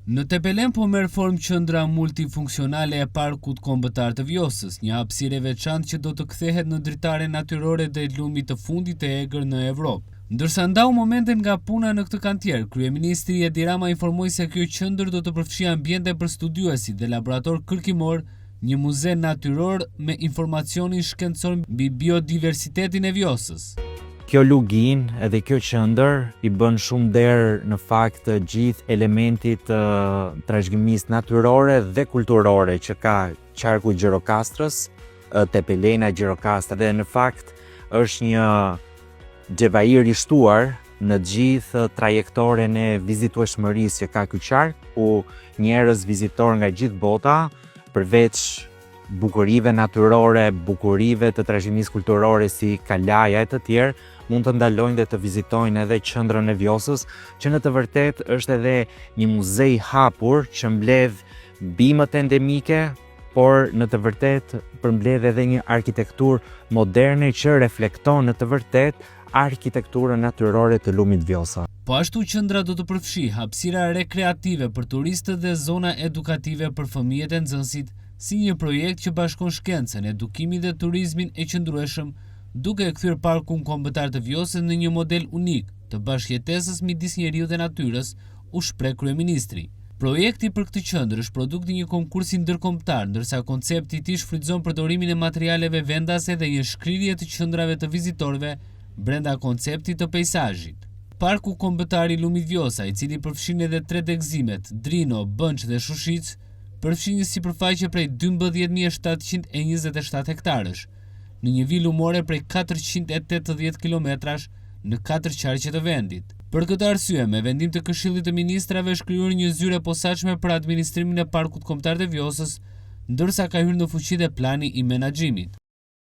Në Tepelen po merr formë qendra multifunksionale e Parkut Kombëtar të Vjosës, një hapësirë e veçantë që do të kthehet në dritare natyrore dhe lumit të fundit të egër në Evropë. Ndërsa ndau momente nga puna në këtë kantier, kryeministri Edi Rama informoi se kjo qendër do të përfshijë ambiente për studiuesit dhe laborator kërkimor, një muze natyror me informacionin shkencor mbi biodiversitetin e Vjosës. Kjo lugin edhe kjo qendër i bën shumë derë në fakt gjithë elementit trashëgimisë natyrore dhe kulturore që ka qarku i Gjirokastrës, Tepelena Gjirokastra, dhe në fakt është një xhevair i shtuar në gjithë trajektoren e vizitueshmërisë që ka ky qark, ku njerëz vizitor nga gjithë bota, përveç bukurive natyrore, bukurive të trashëgimisë kulturore si kalaja e të tjerë, mund të ndalojnë dhe të vizitojnë edhe qendrën e Vjosës, që në të vërtet është edhe një muze i hapur që mbledh bimët endemike, por në të vërtet përmbledh edhe një arkitekturë moderne që reflekton në të vërtet arkitekturën natyrore të lumit Vjosa. Po ashtu qendra do të përfshijë hapësira rekreative për turistët dhe zona edukative për fëmijët e nxënësit, si një projekt që bashkon shkencën, edukimin dhe turizmin e qëndrueshëm, duke e kthyer Parkun Kombëtar të Vjosës në një model unik të bashkëjetesës midis njeriut dhe natyrës, u shpreh kryeministri. Projekti për këtë qendër është produkt i një konkursi ndërkombëtar, ndërsa koncepti i tij shfrytëzon përdorimin e materialeve vendase dhe një shkrirje të qendrave të vizitorëve brenda konceptit të peizazhit. Parku Kombëtar i lumit Vjosa, i cili përfshin edhe 3 degëzimet, Drino, Bënç dhe Shushic, përfshin një sipërfaqe prej 12.727 hektarësh, në një vilë lumore prej 480 kilometrash në 4 qarqe të vendit. Për këtë arsye, me vendim të Këshillit të Ministrave është krijuar një zyre posaçme për administrimin e Parkut Kombëtar të Vjosës, ndërsa ka hyrë në fuqi dhe plani i menaxhimit.